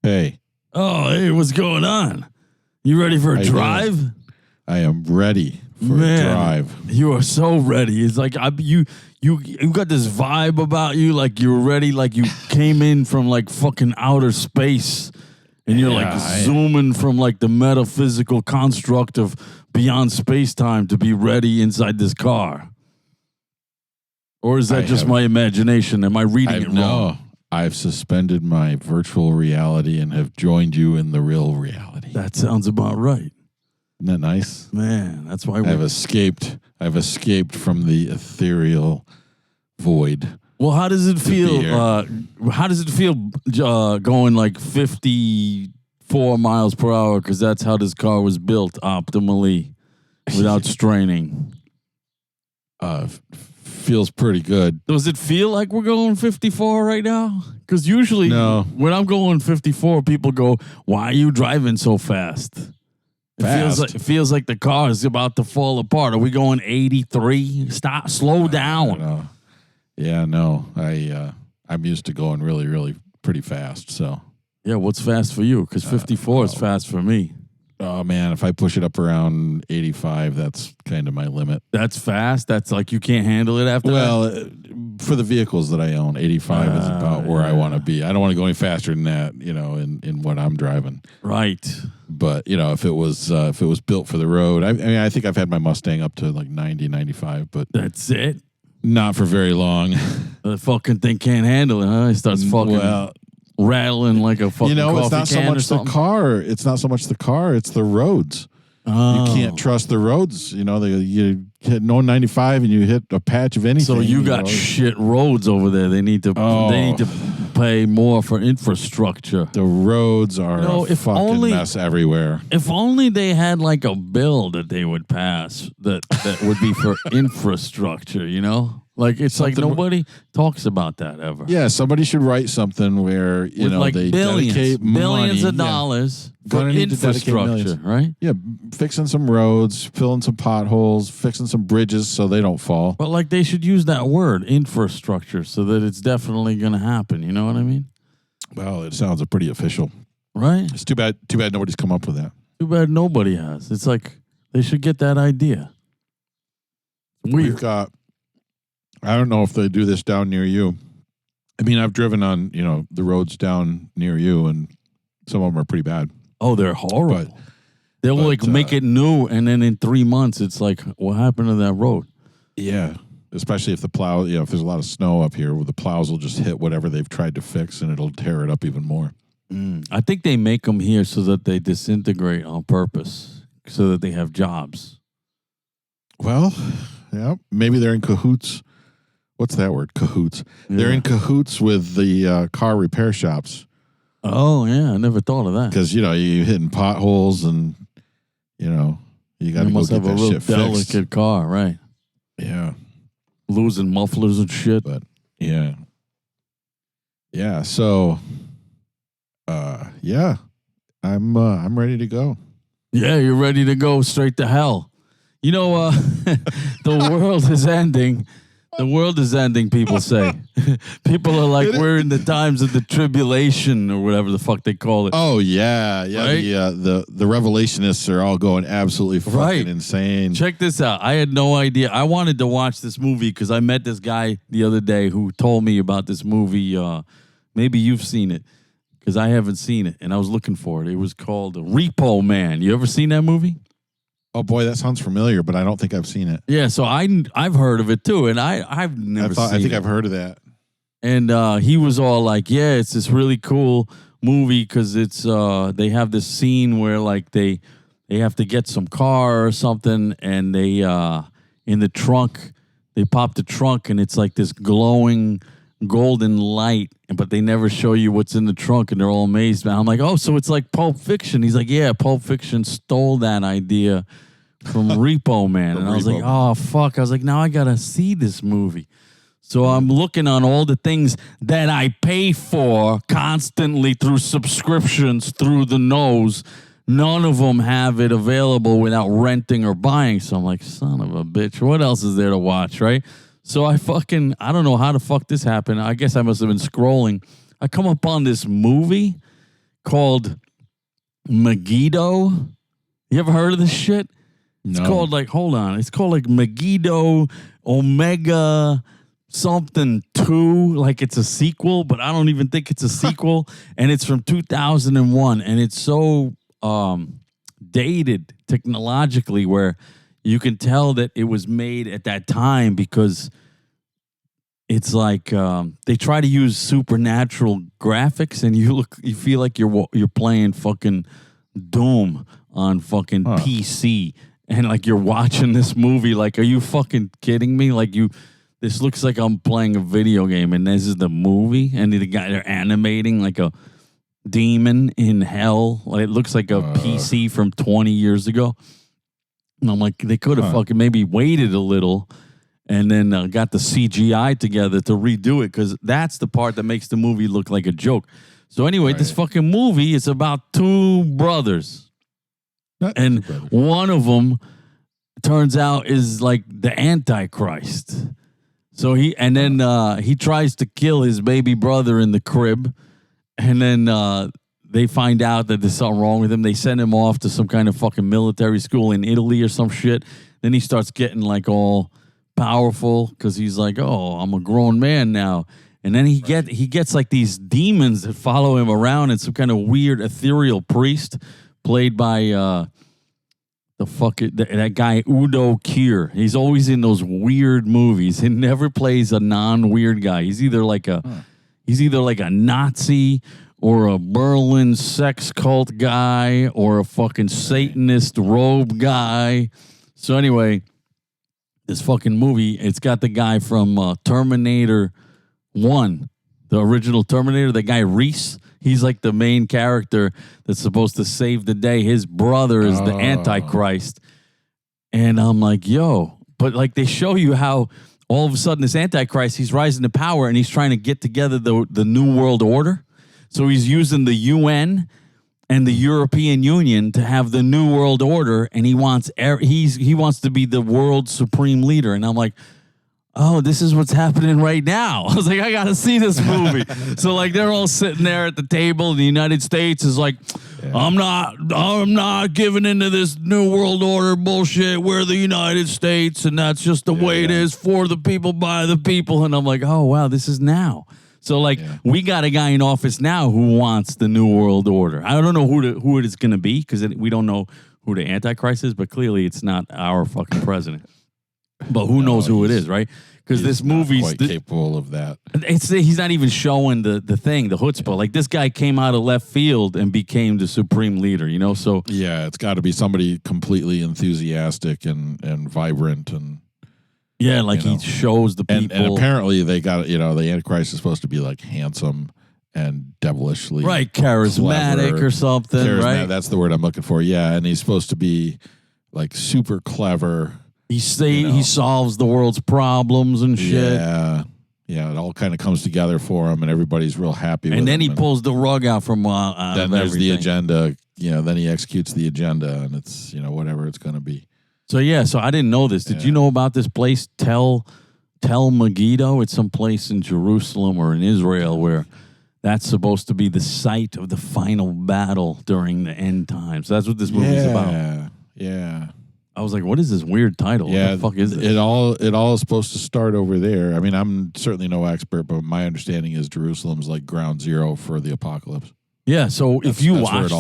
Hey. Oh, hey, what's going on? You ready for a drive? I am ready for a drive. You are so ready. It's like you got this vibe about you, like you're ready, like you came in from like fucking outer space, and you're zooming from like the metaphysical construct of beyond space time to be ready inside this car. Or is that just my imagination? Am I reading it wrong? No, I've suspended my virtual reality and have joined you in the real reality. That sounds about right. Isn't that nice? Man, that's why I've escaped from the ethereal void. Well, how does it feel? How does it feel going like 54 miles per hour? Because that's how this car was built optimally, without straining. Feels pretty good. Does it feel like we're going 54 right now? Because usually, when I'm going 54, people go, "Why are you driving so fast?" It feels like the car is about to fall apart. Are we going 83? Stop, slow down. Yeah, no. I'm used to going really, really pretty fast. So yeah, what's fast for you? Because 54 is fast for me. Oh man, if I push it up around 85, that's kind of my limit. That's fast. That's like you can't handle it after. Well, for the vehicles that I own, 85 is about where I want to be. I don't want to go any faster than that, in what I'm driving. Right. But if it was built for the road, I mean, I think I've had my Mustang up to like 90, 95, but that's it. Not for very long. The fucking thing can't handle it, huh? It starts fucking rattling like a fucking coffee it's not so much the car. It's not so much the car. It's the roads. Oh. You can't trust the roads. You hit no 95 and you hit a patch of anything. So you got shit roads over there. They need to pay more for infrastructure. The roads are a fucking mess everywhere. If only they had like a bill that they would pass that would be for infrastructure, Like it's like nobody talks about that ever. Yeah, somebody should write something where they dedicate billions of dollars for infrastructure, right? Yeah, fixing some roads, filling some potholes, fixing some bridges so they don't fall. But like they should use that word infrastructure so that it's definitely going to happen. You know what I mean? Well, it sounds pretty official, right? It's too bad nobody's come up with that. Too bad nobody has. It's like they should get that idea. We've got. I don't know if they do this down near you. I mean, I've driven on, the roads down near you, and some of them are pretty bad. Oh, they're horrible. They'll make it new, and then in 3 months, it's like, what happened to that road? Yeah, especially if the plow, if there's a lot of snow up here, where the plows will just hit whatever they've tried to fix, and it'll tear it up even more. I think they make them here so that they disintegrate on purpose, so that they have jobs. Well, yeah, maybe they're in cahoots. What's that word? Cahoots. Yeah. They're in cahoots with the car repair shops. Oh, yeah. I never thought of that. Because, you're hitting potholes and, you got to go get that shit fixed. Delicate car, right? Yeah. Losing mufflers and shit. But, yeah. Yeah, so, I'm ready to go. Yeah, you're ready to go straight to hell. The world is ending. The world is ending, people say. People are like, we're in the times of the tribulation or whatever the fuck they call it. Oh, yeah. Yeah. Right? The revelationists are all going absolutely fucking insane. Check this out. I had no idea. I wanted to watch this movie because I met this guy the other day who told me about this movie. Maybe you've seen it because I haven't seen it, and I was looking for it. It was called Repo Man. You ever seen that movie? Oh boy, that sounds familiar, but I don't think I've seen it. Yeah, so I've heard of it too, and I've never seen it. I think I've heard of that. And he was all like, "Yeah, it's this really cool movie because it's they have this scene where like they have to get some car or something, and they in the trunk they pop the trunk, and it's like this glowing golden light, but they never show you what's in the trunk, and they're all amazed. Man, I'm like, oh, so it's like Pulp Fiction. He's like, yeah, Pulp Fiction stole that idea from Repo Man. And I was like, oh, fuck. I was like, now I got to see this movie. So I'm looking on all the things that I pay for constantly through subscriptions through the nose. None of them have it available without renting or buying. So I'm like, son of a bitch, what else is there to watch, right? So I don't know how the fuck this happened. I guess I must have been scrolling. I come up on this movie called Megiddo. You ever heard of this shit? It's called like, hold on. It's called like Megiddo Omega something 2. Like it's a sequel, but I don't even think it's a sequel. And it's from 2001. And it's so dated technologically where you can tell that it was made at that time because it's like they try to use supernatural graphics and you feel like you're playing fucking Doom on fucking PC. And like you're watching this movie, like, are you fucking kidding me? Like this looks like I'm playing a video game, and this is the movie, and they're animating like a demon in hell. Like, it looks like a PC from 20 years ago. And I'm like, they could have fucking maybe waited a little, and then got the CGI together to redo it, because that's the part that makes the movie look like a joke. So anyway, this fucking movie is about 2 brothers. And one of them turns out is like the Antichrist. So he tries to kill his baby brother in the crib. And then they find out that there's something wrong with him. They send him off to some kind of fucking military school in Italy or some shit. Then he starts getting like all powerful because he's like, oh, I'm a grown man now. And then he gets like these demons that follow him around, and some kind of weird ethereal priest played by that guy Udo Kier. He's always in those weird movies. He never plays a non-weird guy. He's either like a Nazi or a Berlin sex cult guy or a fucking Satanist robe guy. So anyway, this fucking movie, it's got the guy from Terminator 1, the original Terminator, the guy Reese. He's like the main character that's supposed to save the day. His brother is the Antichrist. And I'm like, yo. But like they show you how all of a sudden this Antichrist, he's rising to power and he's trying to get together the New World Order. So he's using the UN and the European Union to have the New World Order, and he wants to be the world's supreme leader. And I'm like, oh, this is what's happening right now. I was like, I got to see this movie. So like they're all sitting there at the table. The United States is like, I'm not giving into this New World Order bullshit. We're the United States, and that's just the way it is, for the people, by the people. And I'm like, oh, wow, this is now. So like we got a guy in office now who wants the New World Order. I don't know who it is going to be, because we don't know who the Antichrist is, but clearly it's not our fucking president. But who knows who it is, right? Because this movie's quite capable of that. He's not even showing the chutzpah. Like this guy came out of left field and became the supreme leader, you know? So yeah, it's got to be somebody completely enthusiastic and vibrant and he shows the people. And apparently they got, the Antichrist is supposed to be like handsome and devilishly charismatic clever. Or something, right? That's the word I'm looking for. Yeah, and he's supposed to be like super clever. He solves the world's problems and shit. Yeah, it all kind of comes together for him, and everybody's real happy with him. And then he pulls the rug out from then there's everything. the agenda. Then he executes the agenda, and it's, whatever it's going to be. So, so I didn't know this. Did you know about this place, Tel Megiddo? It's some place in Jerusalem or in Israel where that's supposed to be the site of the final battle during the end times. That's what this movie's about. Yeah. I was like, what is this weird title? Yeah, what the fuck is this? It all is supposed to start over there. I mean, I'm certainly no expert, but my understanding is Jerusalem's like ground zero for the apocalypse. Yeah, so if you watch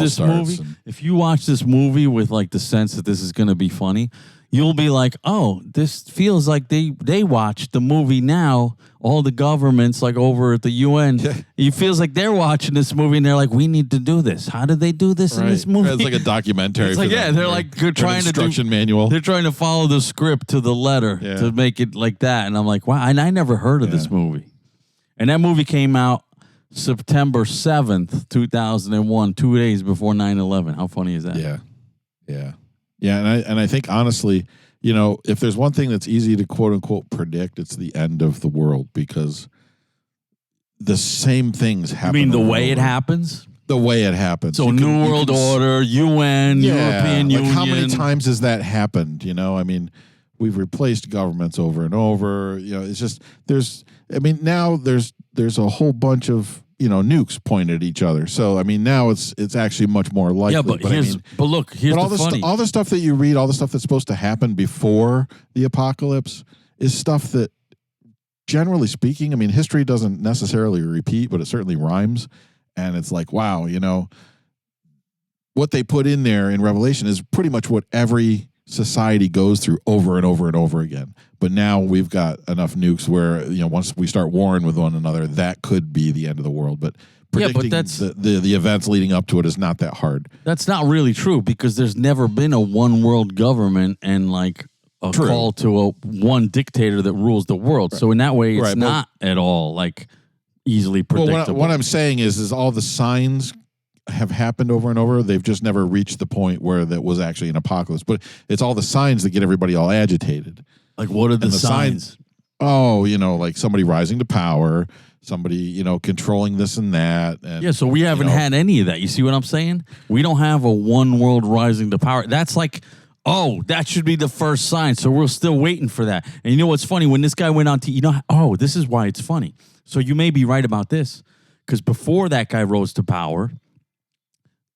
this movie with like the sense that this is going to be funny, you'll be like, oh, this feels like they watched the movie now. All the governments like over at the UN, it feels like they're watching this movie and they're like, we need to do this. How did they do this in this movie? It's like a documentary. It's like, they're like trying to instruction manual. They're trying to follow the script to the letter to make it like that. And I'm like, wow, and I never heard of this movie. And that movie came out September 7th, 2001, 2 days before 9/11. How funny is that? Yeah. And I think honestly, if there's one thing that's easy to quote unquote predict, it's the end of the world, because the same things happen. You mean the way it happens? The way it happens. So New World Order, UN, European Union. How many times has that happened? I mean, we've replaced governments over and over. It's just now there's a whole bunch of nukes pointed at each other. So I mean, now it's actually much more likely. Yeah, but look, here's the funny. All the stuff that you read, all the stuff that's supposed to happen before the apocalypse is stuff that, generally speaking, I mean, history doesn't necessarily repeat, but it certainly rhymes. And it's like, wow, what they put in there in Revelation is pretty much what every society goes through over and over and over again. But now we've got enough nukes where, once we start warring with one another, that could be the end of the world. But predicting the events leading up to it is not that hard. That's not really true, because there's never been a one world government and like a call to a one dictator that rules the world. Right. So in that way, it's not at all like easily predictable. Well, what I'm saying is all the signs have happened over and over. They've just never reached the point where that was actually an apocalypse. But it's all the signs that get everybody all agitated. Like, what are the signs? Like somebody rising to power, somebody, controlling this and that. And, yeah, so we haven't had any of that. You see what I'm saying? We don't have a one world rising to power. That's like, that should be the first sign. So we're still waiting for that. And you know what's funny? When this guy went on to, this is why it's funny. So you may be right about this. Because before that guy rose to power,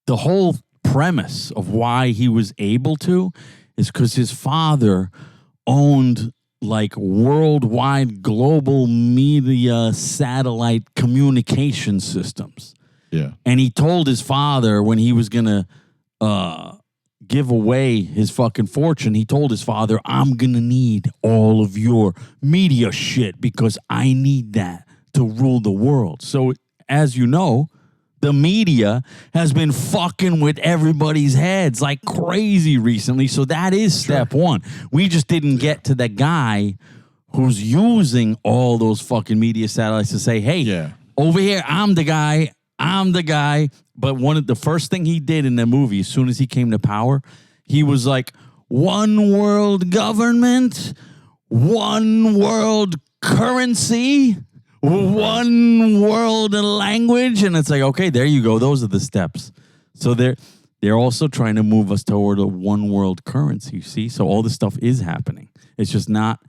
the whole premise of why he was able to is because his father owned like worldwide global media satellite communication systems. Yeah. And he told his father when he was going to give away his fucking fortune, he told his father, I'm going to need all of your media shit because I need that to rule the world. So as you know, the media has been fucking with everybody's heads like crazy recently. So that is step one. We just didn't get to the guy who's using all those fucking media satellites to say, hey, over here, I'm the guy. But the first thing he did in the movie, as soon as he came to power, he was like, one world government, one world currency, one world language. And it's like, okay, there you go. Those are the steps. So they're also trying to move us toward a one world currency, you see? So all this stuff is happening. It's just not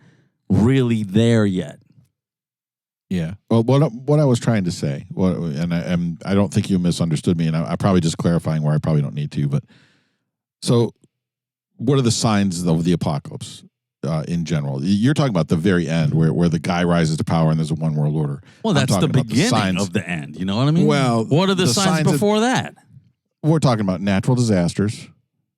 really there yet. Yeah. Well, what I was trying to say, and I don't think you misunderstood me, and I'm probably just clarifying where I probably don't need to, but so what are the signs of the apocalypse? In general, you're talking about the very end where the guy rises to power and there's a one world order. Well, that's the beginning of the end. You know what I mean? Well, what are the signs before that? We're talking about natural disasters.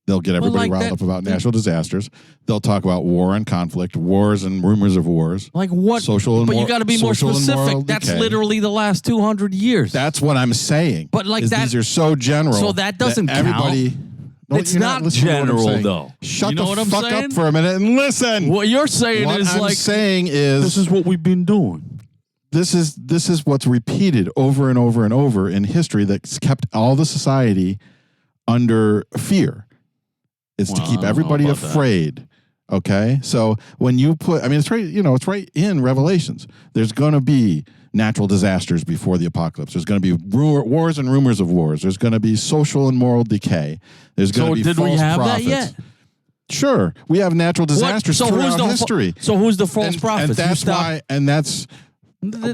They'll get everybody riled up about natural disasters. They'll talk about war and conflict, wars and rumors of wars. Like what? But you got to be more specific. That's literally the last 200 years. That's what I'm saying. But like these are so general. So that doesn't count. It's not general, though. Shut the fuck up for a minute and listen. What you're saying is what I'm saying is this is what we've been doing. This is what's repeated over and over and over in history that's kept all the society under fear. It's to keep everybody afraid. Okay? So when you it's right in Revelations. There's going to be natural disasters before the apocalypse. There's going to be wars and rumors of wars. There's going to be social and moral decay. There's going to be false prophets. Did we have that yet? Sure. We have natural disasters throughout history. So who's the false prophets? And that's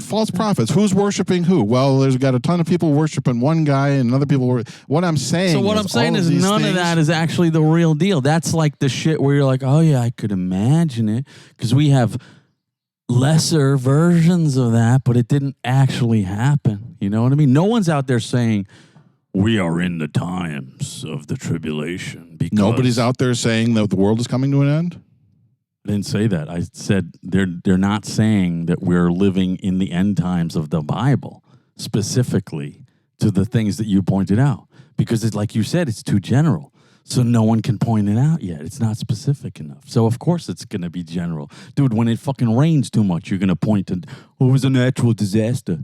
false prophets. Who's worshiping who? Well, there's got a ton of people worshiping one guy and other people. What I'm saying is none of that is actually the real deal. That's like the shit where you're like, oh yeah, I could imagine it because we have lesser versions of that, but it didn't actually happen. You know what I mean? No one's out there saying we are in the times of the tribulation. Because nobody's out there saying that the world is coming to an end. I didn't say that. I said they're not saying that we're living in the end times of the Bible, specifically to the things that you pointed out. Because it's like you said, it's too general. So no one can point it out yet. It's not specific enough. So of course it's going to be general. Dude, when it fucking rains too much, you're going to point to, it was a natural disaster.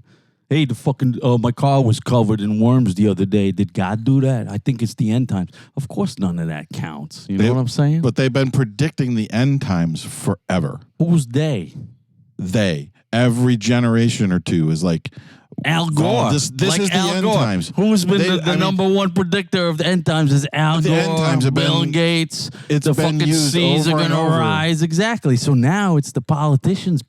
Hey, the fucking, my car was covered in worms the other day. Did God do that? I think it's the end times. Of course none of that counts. You know what I'm saying? But they've been predicting the end times forever. Who's they? They. Every generation or two is like, Al Gore. This like is Al the end Gore. times. Who's been the number one predictor of the end times is Al Gore, end times have Bill Gates. The fucking seas are going to rise. Exactly. So now it's the politicians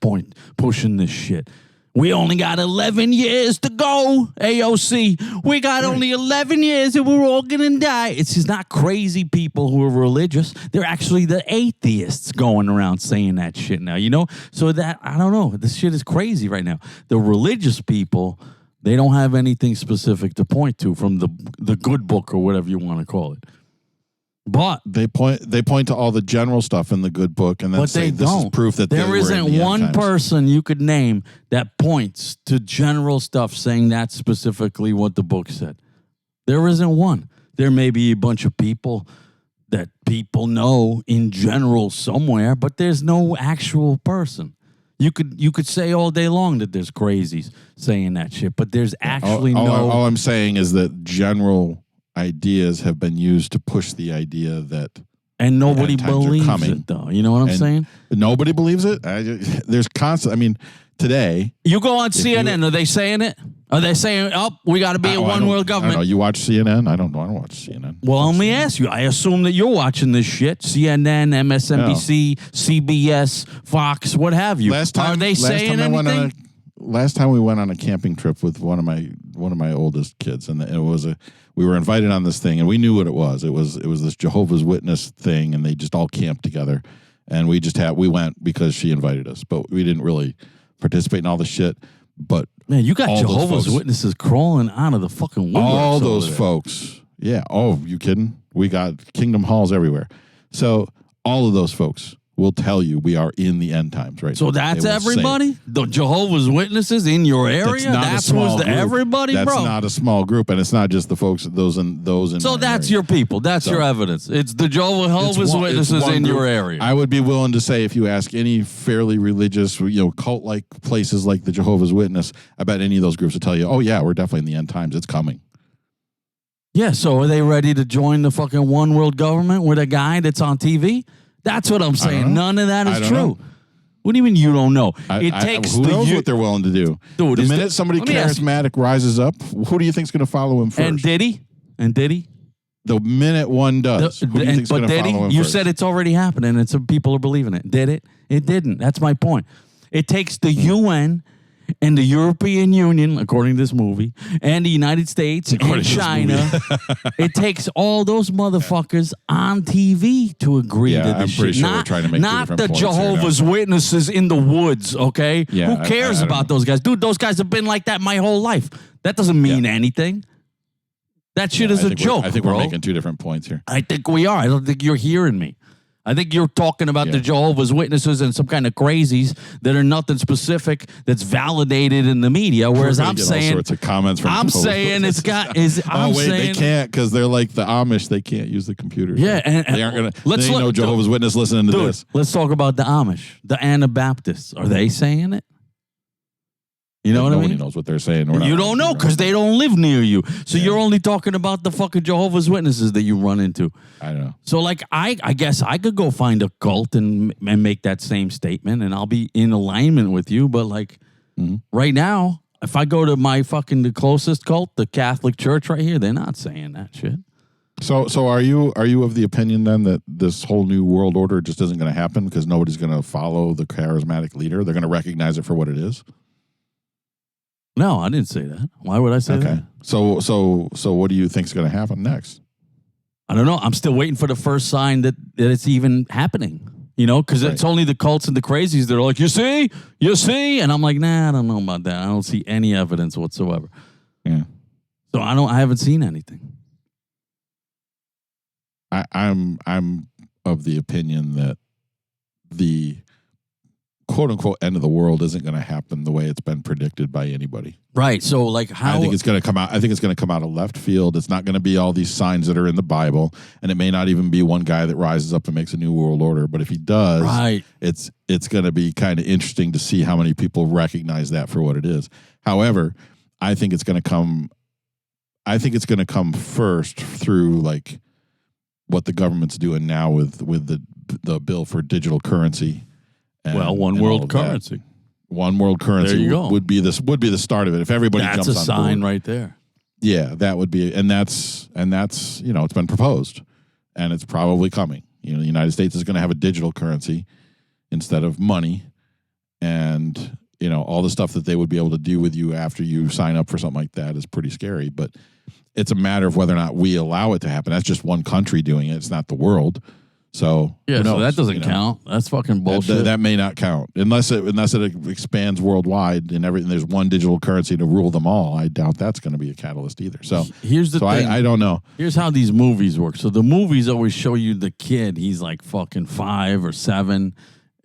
pushing this shit. We only got 11 years to go, AOC. We got only 11 years and we're all going to die. It's just not crazy people who are religious. They're actually the atheists going around saying that shit now, you know? So that, I don't know. This shit is crazy right now. The religious people, they don't have anything specific to point to from the good book or whatever you want to call it. But they point to all the general stuff in the good book and then say this is proof that there isn't one person you could name that points to general stuff saying that's specifically what the book said. There isn't one. There may be a bunch of people that people know in general somewhere, but there's no actual person. You could say all day long that there's crazies saying that shit, but there's actually all I'm saying is that general ideas have been used to push the idea that and nobody believes it though. You know what I'm saying? Nobody believes it. There's constant. I mean, today you go on CNN. Are they saying it? Are they saying, "Oh, we got to be a one world government"? I don't know. You watch CNN? I don't watch CNN. Well, let me ask you. I assume that you're watching this shit. CNN, MSNBC, CBS, Fox, what have you. Are they saying anything? Last time we went on a camping trip with one of my oldest kids, and we were invited on this thing, and we knew what it was. It was this Jehovah's Witness thing, and they just all camped together, and we went because she invited us, but we didn't really participate in all the shit. But man, you got Jehovah's Witnesses crawling out of the fucking woodworks. All those folks, yeah. Oh, you kidding? We got Kingdom Halls everywhere. So all of those folks will tell you we are in the end times, right? So that's everybody? The Jehovah's Witnesses in your area? That's everybody, bro? That's not a small group, and it's not just the folks, those in So that's area. Your people. That's your evidence. It's the Jehovah's Witnesses in your area. I would be willing to say if you ask any fairly religious, cult-like places like the Jehovah's Witness, I bet any of those groups will tell you, oh, yeah, we're definitely in the end times. It's coming. Yeah, so are they ready to join the fucking one world government with a guy that's on TV? That's what I'm saying. None of that is true. Know. What do you mean you don't know? Who knows what they're willing to do? Dude, the minute somebody charismatic rises up, who do you think is going to follow him first? And did he? The minute one does, who do you think is going to follow him You first? said it's already happening, and some people are believing it. Did it? It didn't. That's my point. It takes the UN and the European Union, according to this movie, and the United States and China. It takes all those motherfuckers on TV to agree to this I'm pretty shit. Sure we're trying to make not the Jehovah's Witnesses in the woods, okay? Yeah, who cares about those guys? Dude, those guys have been like that my whole life. That doesn't mean anything. That shit is a joke, I think bro. we're making two different points here. I think we are. I don't think you're hearing me. I think you're talking about the Jehovah's Witnesses and some kind of crazies that are nothing specific that's validated in the media. Whereas I'm saying, all sorts of comments from they can't because they're like the Amish. They can't use the computers. Yeah, and they aren't gonna. Let's no Jehovah's Witness listening to this. Let's talk about the Amish, the Anabaptists. Are they saying it? You know what I mean? Nobody knows what they're saying. You don't know because they don't live near you. So you're only talking about the fucking Jehovah's Witnesses that you run into. I don't know. So like I guess I could go find a cult and make that same statement and I'll be in alignment with you. But like right now, if I go to the closest cult, the Catholic Church right here, they're not saying that shit. So are you of the opinion then that this whole new world order just isn't going to happen because nobody's going to follow the charismatic leader? They're going to recognize it for what it is? No, I didn't say that. Why would I say that? So what do you think is going to happen next? I don't know. I'm still waiting for the first sign that it's even happening. You know, because it's only the cults and the crazies that are like, you see? And I'm like, nah, I don't know about that. I don't see any evidence whatsoever. Yeah. So I haven't seen anything. I'm of the opinion that the quote unquote end of the world isn't going to happen the way it's been predicted by anybody. Right. So like how I think it's going to come out. I think it's going to come out of left field. It's not going to be all these signs that are in the Bible, and it may not even be one guy that rises up and makes a new world order. But if he does, it's going to be kind of interesting to see how many people recognize that for what it is. However, I think it's going to come. I think it's going to come first through like what the government's doing now with the bill for digital currency. One world currency. One world currency would be the start of it. If everybody jumps on board. That's a sign right there. Yeah, that would be, and that's it's been proposed, and it's probably coming. You know, the United States is going to have a digital currency instead of money, and all the stuff that they would be able to do with you after you sign up for something like that is pretty scary. But it's a matter of whether or not we allow it to happen. That's just one country doing it. It's not the world. So yeah, so that doesn't count. That's fucking bullshit. That may not count unless it expands worldwide and everything. There's one digital currency to rule them all. I doubt that's going to be a catalyst either. So here's the thing. I don't know. Here's how these movies work. So the movies always show you the kid. He's like fucking 5 or 7,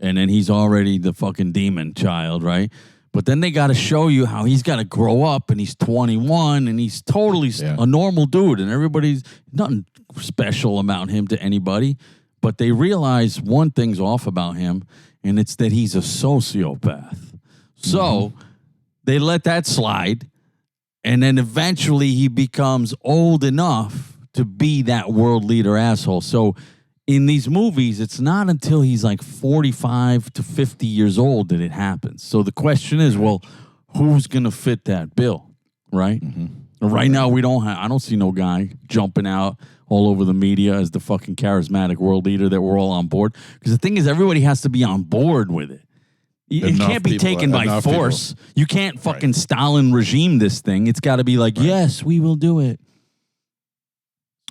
and then he's already the fucking demon child, right? But then they got to show you how he's got to grow up, and he's 21, and he's totally a normal dude, and everybody's nothing special about him to anybody. But they realize one thing's off about him, and it's that he's a sociopath. So they let that slide, and then eventually he becomes old enough to be that world leader asshole. So in these movies, it's not until he's like 45 to 50 years old that it happens. So the question is, well, who's going to fit that bill, right? Right now, I don't see no guy jumping out all over the media as the fucking charismatic world leader that we're all on board. Because the thing is, everybody has to be on board with it. It can't be taken by force. You can't fucking Stalin regime this thing. It's got to be like, yes, we will do it.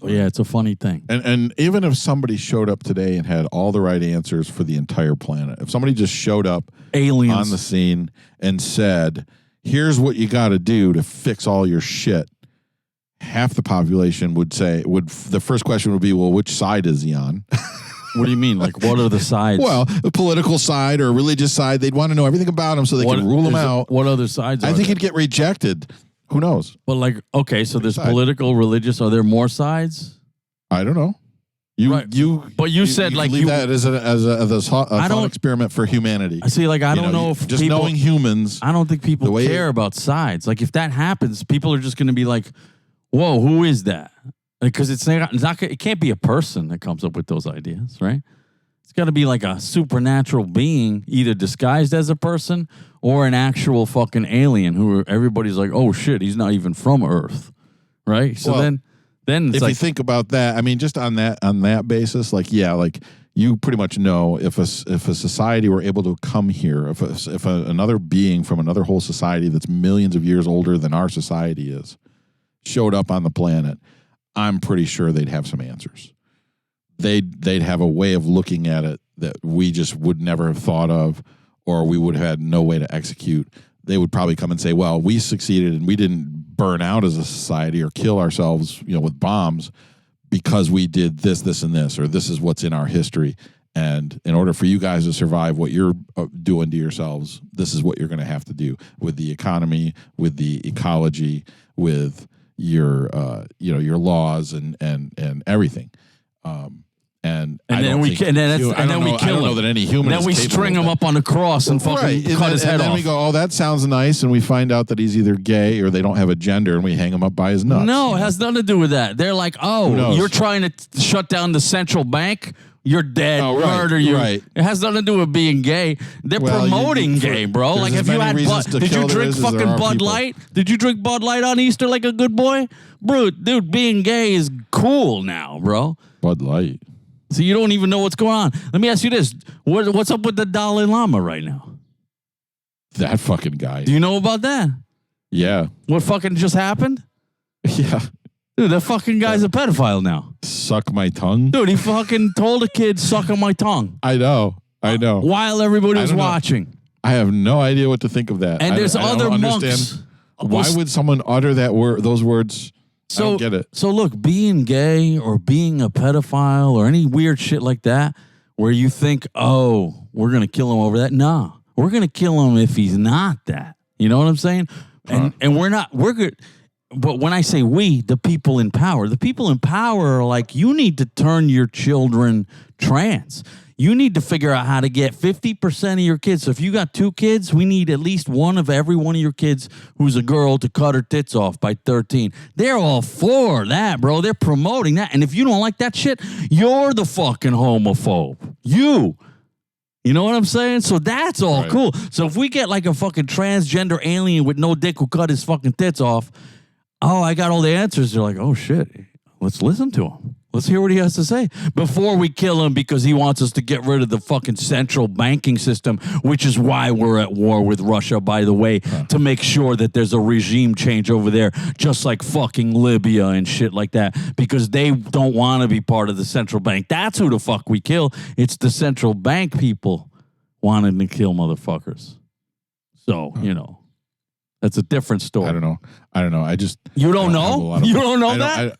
Yeah, it's a funny thing. And even if somebody showed up today and had all the right answers for the entire planet, if somebody just showed up aliens on the scene and said, here's what you got to do to fix all your shit, half the population would say, the first question would be, well, which side is he on? What do you mean? Like, what are the sides? Well, a political side or a religious side. They'd want to know everything about him so they can rule him out. What other sides I think he'd get rejected. Who knows? But like, okay, so there's political, religious. Are there more sides? I don't know. But you said like leave that as a thought experiment for humanity. I see. Like, I don't know if just knowing humans. I don't think people care about sides. Like, if that happens, people are just going to be like, "Whoa, who is that?" Because it's not. It can't be a person that comes up with those ideas, right? It's got to be like a supernatural being, either disguised as a person or an actual fucking alien who everybody's like, oh shit, he's not even from Earth, right? So then it's if you think about that, I mean, just on that basis, like you pretty much know if a society were able to come here, if another being from another whole society that's millions of years older than our society is showed up on the planet, I'm pretty sure they'd have some answers. They'd have a way of looking at it that we just would never have thought of, or we would have had no way to execute. They would probably come and say, well, we succeeded and we didn't burn out as a society or kill ourselves, with bombs because we did this, this, and this, or this is what's in our history. And in order for you guys to survive what you're doing to yourselves, this is what you're going to have to do with the economy, with the ecology, with your laws and everything. And then we kill him. I don't know that any human. Then we string him up on the cross and fucking cut his head off. And then we go, oh, that sounds nice, and we find out that he's either gay or they don't have a gender, and we hang him up by his nuts. No, it has nothing to do with that. They're like, oh, you're trying to shut down the central bank. You're dead. Murder you. Right. It has nothing to do with being gay. They're promoting gay, bro. Like, have you had did you drink fucking Bud Light? Did you drink Bud Light on Easter like a good boy? Bro, dude, being gay is cool now, bro. Bud Light. So you don't even know what's going on. Let me ask you this. What's up with the Dalai Lama right now? That fucking guy. Do you know about that? Yeah. What fucking just happened? Yeah. Dude, that fucking guy's a pedophile now. Suck my tongue? Dude, he fucking told a kid, suck on my tongue. I know. While everybody was watching. I have no idea what to think of that. And there's other monks. Why would someone utter those words? I don't get it. So look, being gay or being a pedophile or any weird shit like that, where you think, oh, we're going to kill him over that. Nah, we're going to kill him if he's not that. You know what I'm saying? And we're good. But when I say we, the people in power are like, you need to turn your children trans. You need to figure out how to get 50% of your kids. So if you got 2 kids, we need at least one of every one of your kids who's a girl to cut her tits off by 13. They're all for that, bro. They're promoting that. And if you don't like that shit, you're the fucking homophobe. You know what I'm saying? So that's all cool. So if we get like a fucking transgender alien with no dick who cut his fucking tits off, oh, I got all the answers. They're like, oh shit, let's listen to him. Let's hear what he has to say before we kill him because he wants us to get rid of the fucking central banking system, which is why we're at war with Russia, by the way, to make sure that there's a regime change over there, just like fucking Libya and shit like that, because they don't want to be part of the central bank. That's who the fuck we kill. It's the central bank people wanting to kill motherfuckers. So, you know. That's a different story. I don't know. I just you don't know. You don't know that.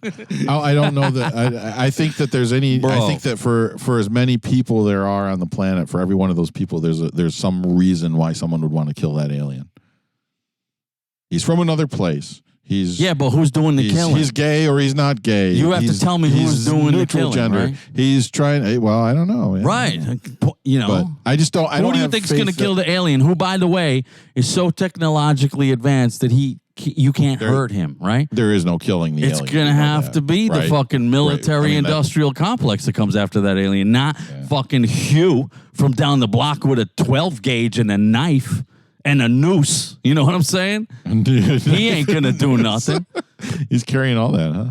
I don't know that. I think that there's any. Bro. I think that for as many people there are on the planet, for every one of those people, there's some reason why someone would want to kill that alien. He's from another place. But who's doing the killing? He's gay or he's not gay. You have to tell me who's doing the killing. Gender. Right? He's trying. Well, I don't know. Right. You know. But I just don't. Who do you think is going to kill the alien? Who, by the way, is so technologically advanced that you can't hurt him. Right. There is no killing the alien. It's going to have to be the fucking military-industrial complex that comes after that alien, not fucking Hugh from down the block with a 12 gauge and a knife. And a noose. You know what I'm saying? He ain't going to do nothing. He's carrying all that, huh?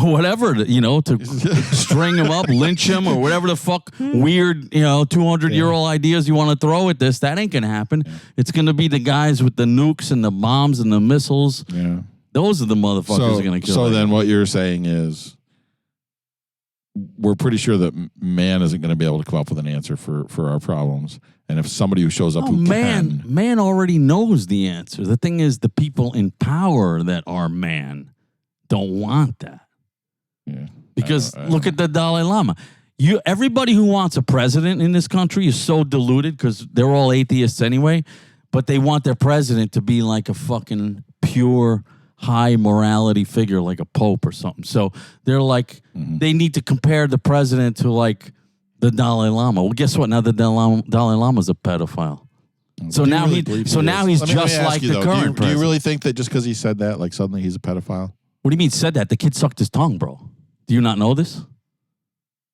Whatever, to string him up, lynch him, or whatever the fuck weird, 200-year-old ideas you want to throw at this. That ain't going to happen. Yeah. It's going to be the guys with the nukes and the bombs and the missiles. Yeah. Those are the motherfuckers who are going to kill So then what you're saying is we're pretty sure that man isn't going to be able to come up with an answer for our problems. And if somebody who shows up man already knows the answer. The thing is, the people in power that are man don't want that. Yeah. Because look at the Dalai Lama. Everybody who wants a president in this country is so deluded because they're all atheists anyway, but they want their president to be like a fucking pure high morality figure like a pope or something. So they're like, they need to compare the president to like the Dalai Lama. Well, guess what? Now the Dalai Lama's a pedophile. So now he's just like the current president. Do you really think that just because he said that, like suddenly he's a pedophile? What do you mean said that? The kid sucked his tongue, bro. Do you not know this?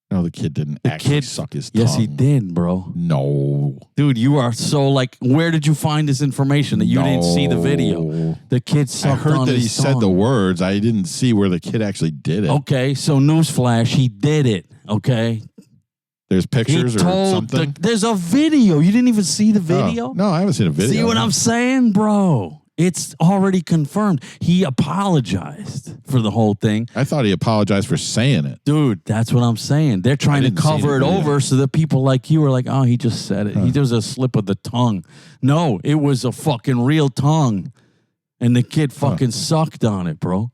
No, the kid didn't actually suck his tongue. Yes, he did, bro. No. Dude, you are so like, where did you find this information that you didn't see the video? The kid sucked on his tongue. I heard that he said the words. I didn't see where the kid actually did it. Okay, so newsflash, he did it, okay? There's pictures or something? There's a video. You didn't even see the video? No, I haven't seen a video. See what I'm saying, bro? It's already confirmed. He apologized for the whole thing. I thought he apologized for saying it. Dude, that's what I'm saying. They're trying to cover it over so that people like you are like, oh, he just said it. He does a slip of the tongue. No, it was a fucking real tongue. And the kid fucking sucked on it, bro.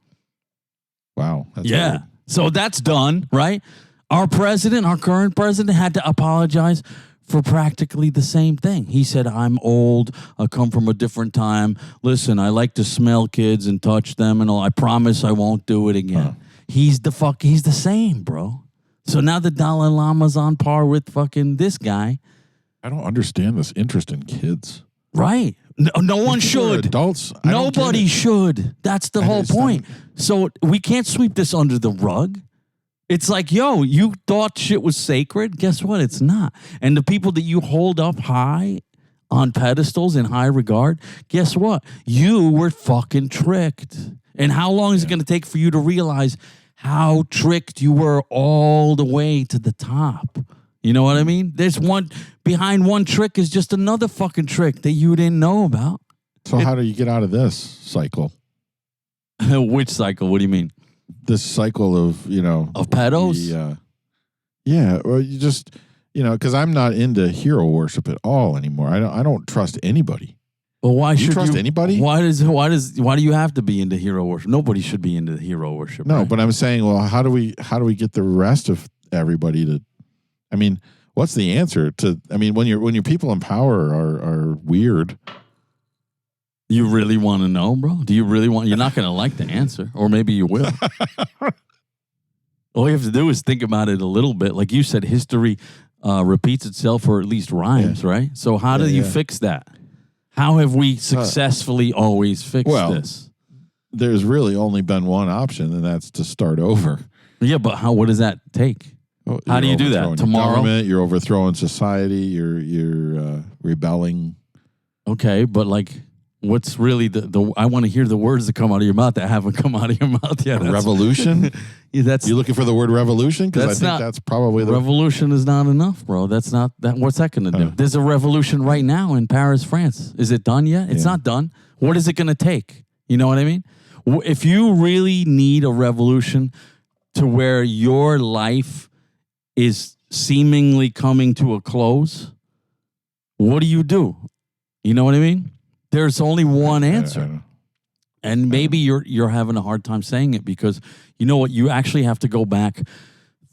Wow. That's weird. So that's done, right? Our current president had to apologize for practically the same thing. He said, I'm old. I come from a different time. Listen, I like to smell kids and touch them and all. I promise I won't do it again. He's the same, bro. So now the Dalai Lama's on par with fucking this guy. I don't understand this interest in kids. Right. No one should. Adults. Nobody should. That's the whole point. So we can't sweep this under the rug. It's like, yo, you thought shit was sacred? Guess what? It's not. And the people that you hold up high on pedestals in high regard, guess what? You were fucking tricked. And how long is it going to take for you to realize how tricked you were all the way to the top? You know what I mean? Behind one trick is just another fucking trick that you didn't know about. So how do you get out of this cycle? Which cycle? What do you mean? This cycle of, of pedos? Or you just, because I'm not into hero worship at all anymore. I don't trust anybody. Well, why should you trust anybody? Why do you have to be into hero worship? Nobody should be into hero worship. No, right? but I'm saying, well, how do we get the rest of everybody to? I mean, what's the answer to? I mean, when your people in power are weird. You really want to know, bro? Do you really want? You're not going to like the answer, or maybe you will. All you have to do is think about it a little bit. Like you said, history repeats itself, or at least rhymes, right? So how do you fix that? How have we successfully always fixed this? There's really only been one option, and that's to start over. Yeah, but what does that take? Well, how do you do that? Tomorrow? Government, you're overthrowing society. You're rebelling. Okay, but like... What's really the I want to hear the words that come out of your mouth that haven't come out of your mouth yet. Revolution? Yeah, You looking for the word revolution? Because I think not- that's probably the revolution is not enough, bro. That's not that. What's that going to do? There's a revolution right now in Paris, France. Is it done yet? It's not done. What is it going to take? You know what I mean? If you really need a revolution to where your life is seemingly coming to a close, what do? You know what I mean? There's only one answer. And maybe you're having a hard time saying it because you know what? You actually have to go back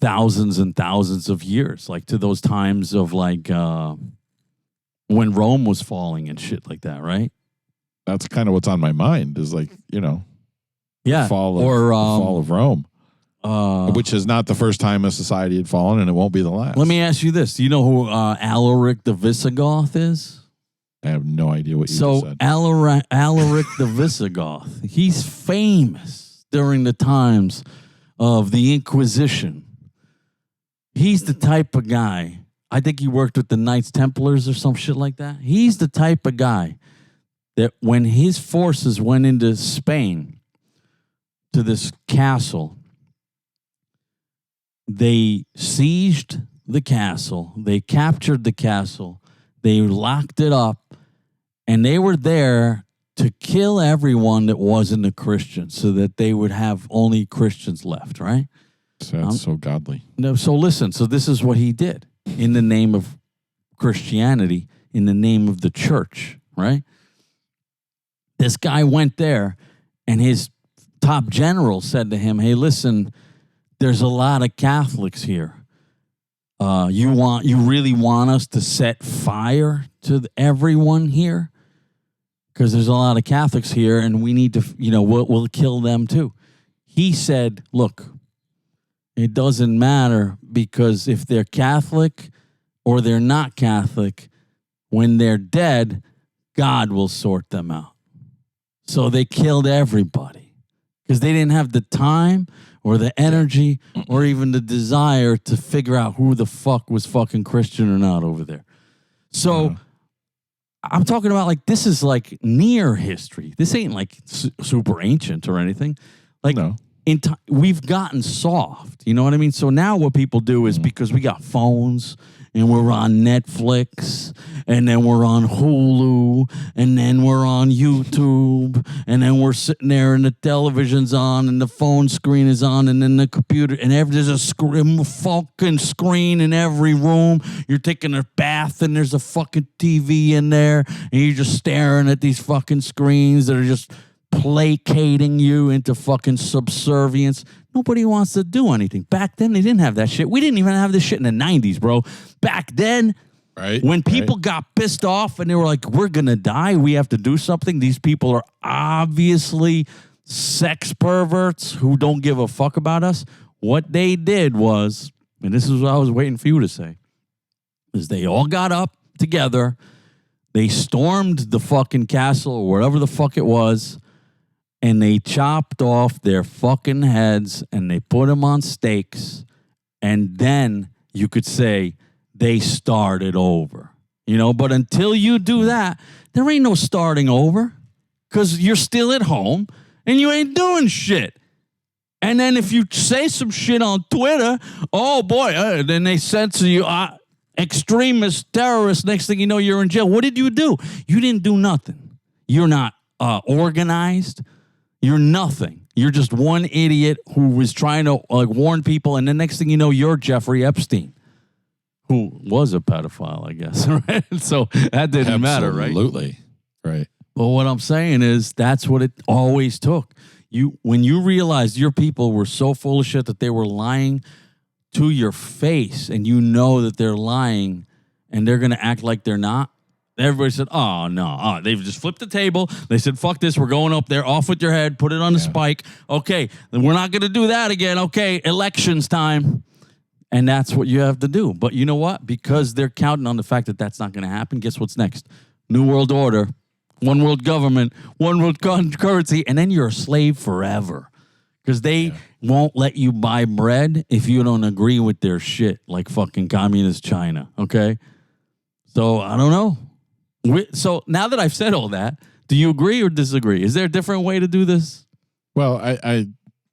thousands and thousands of years, like to those times of like when Rome was falling and shit like that, right? That's kind of what's on my mind is like, Yeah. the fall of Rome, which is not the first time a society had fallen, and it won't be the last. Let me ask you this. Do you know who Alaric the Visigoth is? I have no idea what you just said. Alaric the Visigoth, he's famous during the times of the Inquisition. He's the type of guy, I think he worked with the Knights Templars or some shit like that. He's the type of guy that when his forces went into Spain to this castle, they sieged the castle, they captured the castle, they locked it up, and they were there to kill everyone that wasn't a Christian so that they would have only Christians left, right? So that's so godly. No, so listen, so this is what he did in the name of Christianity, in the name of the church, right? This guy went there, and his top general said to him, hey, listen, there's a lot of Catholics here. You really want us to set fire to everyone here? Because there's a lot of Catholics here, and we need to, we'll kill them too. He said, look, it doesn't matter, because if they're Catholic or they're not Catholic, when they're dead, God will sort them out. So they killed everybody because they didn't have the time or the energy or even the desire to figure out who the fuck was fucking Christian or not over there. So I'm talking about like, this is like near history. This ain't like super ancient or anything. Like we've gotten soft, you know what I mean? So now what people do is because we got phones and we're on Netflix and then we're on Hulu and then we're on YouTube and then we're sitting there and the television's on and the phone screen is on and then the computer and there's a fucking screen in every room. You're taking a bath and there's a fucking TV in there and you're just staring at these fucking screens that are just placating you into fucking subservience. Nobody wants to do anything. Back then, they didn't have that shit. We didn't even have this shit in the 90s, bro. Back then, when people got pissed off and they were like, we're going to die, we have to do something. These people are obviously sex perverts who don't give a fuck about us. What they did was, and this is what I was waiting for you to say, is they all got up together. They stormed the fucking castle or wherever the fuck it was, and they chopped off their fucking heads and they put them on stakes. And then you could say they started over, but until you do that, there ain't no starting over because you're still at home and you ain't doing shit. And then if you say some shit on Twitter, oh boy, then they censor you, extremist, terrorist, next thing you know, you're in jail. What did you do? You didn't do nothing. You're not organized. You're nothing. You're just one idiot who was trying to warn people, and the next thing you know, you're Jeffrey Epstein, who was a pedophile, I guess. Right? So that didn't matter, right? Absolutely. Right. But what I'm saying is that's what it always took. When you realized your people were so full of shit that they were lying to your face, and you know that they're lying, and they're going to act like they're not, everybody said, oh, no. They've just flipped the table. They said, fuck this. We're going up there. Off with your head. Put it on the spike. Okay. Then we're not going to do that again. Okay. Elections time. And that's what you have to do. But you know what? Because they're counting on the fact that that's not going to happen, guess what's next? New World Order. One world government. One world currency. And then you're a slave forever. Because they won't let you buy bread if you don't agree with their shit, like fucking communist China. Okay? So, I don't know. So now that I've said all that, Do you agree or disagree? Is there a different way to do this? Well, I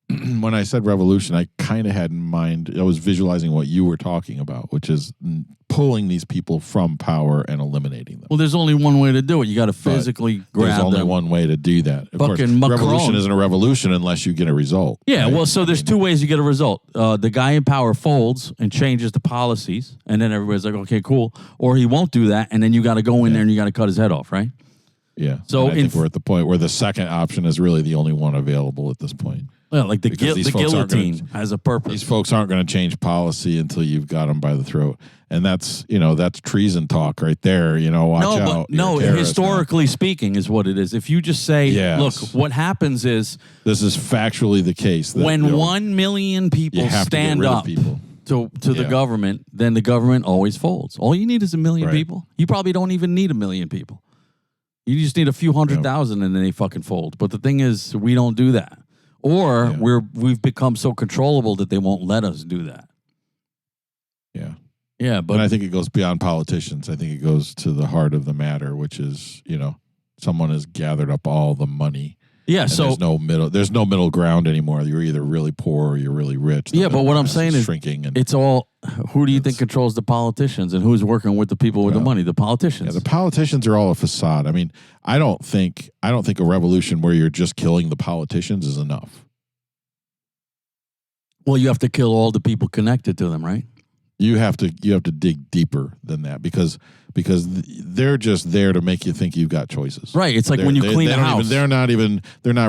when I said revolution, I kind of had in mind, I was visualizing what you were talking about, which is pulling these people from power and eliminating them. Well, there's only one way to do it. You got to physically grab them. There's only one way to do that. Of course, Fucking Macron. revolution isn't a revolution unless you get a result. Yeah, right? well, so there's two ways you get a result. The guy in power folds and changes the policies, and then everybody's like, okay, cool. Or he won't do that, and then you got to go in there and you got to cut his head off, right? Yeah. So I think we're at the point where the second option is really the only one available at this point. Well, like the guillotine has a purpose. These folks aren't going to change policy until you've got them by the throat, and that's treason talk right there. Watch out. No, historically speaking, is what it is. If you just say, look, what happens is this is factually the case. That, when 1 million people stand up to the government, then the government always folds. All you need is 1 million people. You probably don't even need 1 million people. You just need a few 100,000 and then they fucking fold. But the thing is, we don't do that. Or we've become so controllable that they won't let us do that. Yeah. Yeah, but and I think it goes beyond politicians. I think it goes to the heart of the matter, which is, someone has gathered up all the money. Yeah, so there's no middle ground anymore. You're either really poor or you're really rich. Yeah, but what I'm saying is shrinking, and it's all, who do you think controls the politicians and who's working with the people with the money? The politicians. Yeah, the politicians are all a facade. I mean, I don't think a revolution where you're just killing the politicians is enough. Well, you have to kill all the people connected to them, right? You have to dig deeper than that because they're just there to make you think you've got choices. Right. It's like when you clean a house. They're not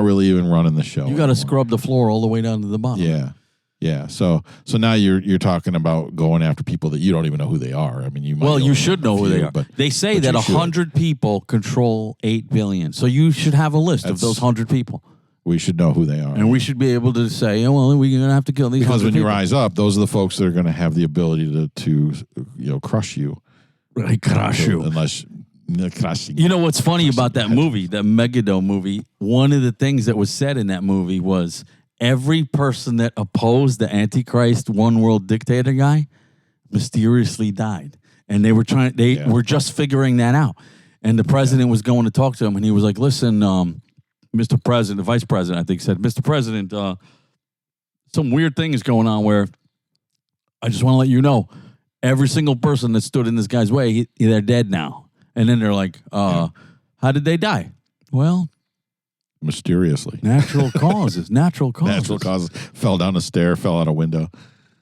really even running the show. You got to scrub the floor all the way down to the bottom. Yeah. Yeah. So now you're talking about going after people that you don't even know who they are. I mean, you should know who they are. But they say that 100 people control 8 billion. So you should have a list of those 100 people. We should know who they are. And we should be able to say, we're going to have to kill these 100 because when people. you rise up, those are the folks that are going to have the ability to crush you. Right, crush you. Unless crushing. You know what's funny about that movie, that Megiddo movie? One of the things that was said in that movie was every person that opposed the Antichrist one world dictator guy mysteriously died. And they were were just figuring that out. And the president was going to talk to him and he was like, listen, Mr. President, the vice president, I think, said, Mr. President, some weird thing is going on where I just want to let you know, every single person that stood in this guy's way, they're dead now. And then they're like, how did they die? Well, mysteriously. Natural causes. Natural causes. Fell down a stair, fell out a window.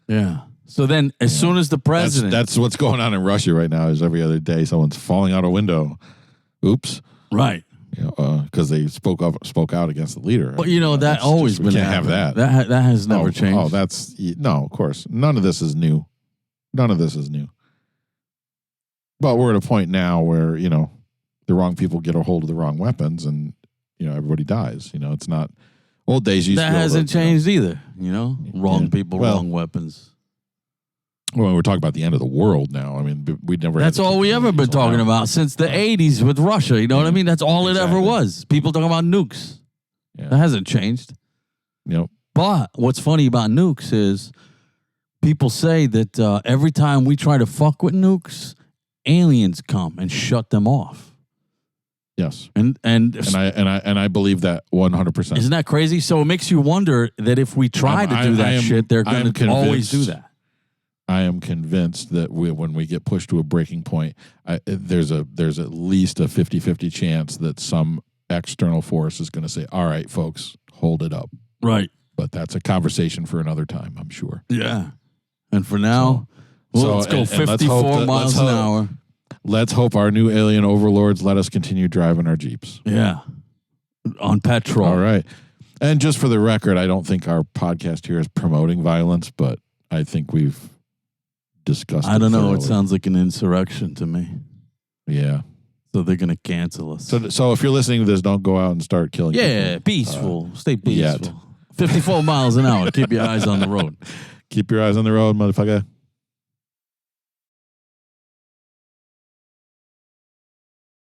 Yeah. So then as soon as the president... That's what's going on in Russia right now is every other day someone's falling out a window. Oops. Right. Because they spoke out against the leader. But that always been. We can't have that. That has never changed. Of course. None of this is new. But we're at a point now where the wrong people get a hold of the wrong weapons, and everybody dies. It's not old days. That hasn't changed either. Wrong people, wrong weapons. Well, we're talking about the end of the world now. I mean, we'd never. That's all we ever been talking about since the 80s with Russia. You know what I mean? That's all it ever was. People talking about nukes. Yeah. That hasn't changed. But what's funny about nukes is people say that every time we try to fuck with nukes, aliens come and shut them off. Yes, and I believe that 100%. Isn't that crazy? So it makes you wonder that if we try to do that shit, they're going to always do that. I am convinced that when we get pushed to a breaking point, there's at least a 50-50 chance that some external force is going to say, all right, folks, hold it up. Right. But that's a conversation for another time, I'm sure. Yeah. And for now, let's go 54 miles an hour. Let's hope our new alien overlords let us continue driving our Jeeps. Yeah. On petrol. All right. And just for the record, I don't think our podcast here is promoting violence, but I think we've discussed I don't know. It sounds like an insurrection to me. Yeah. So they're going to cancel us. So if you're listening to this, don't go out and start killing people. Yeah, peaceful. Stay peaceful. 54 miles an hour. Keep your eyes on the road. Keep your eyes on the road, motherfucker.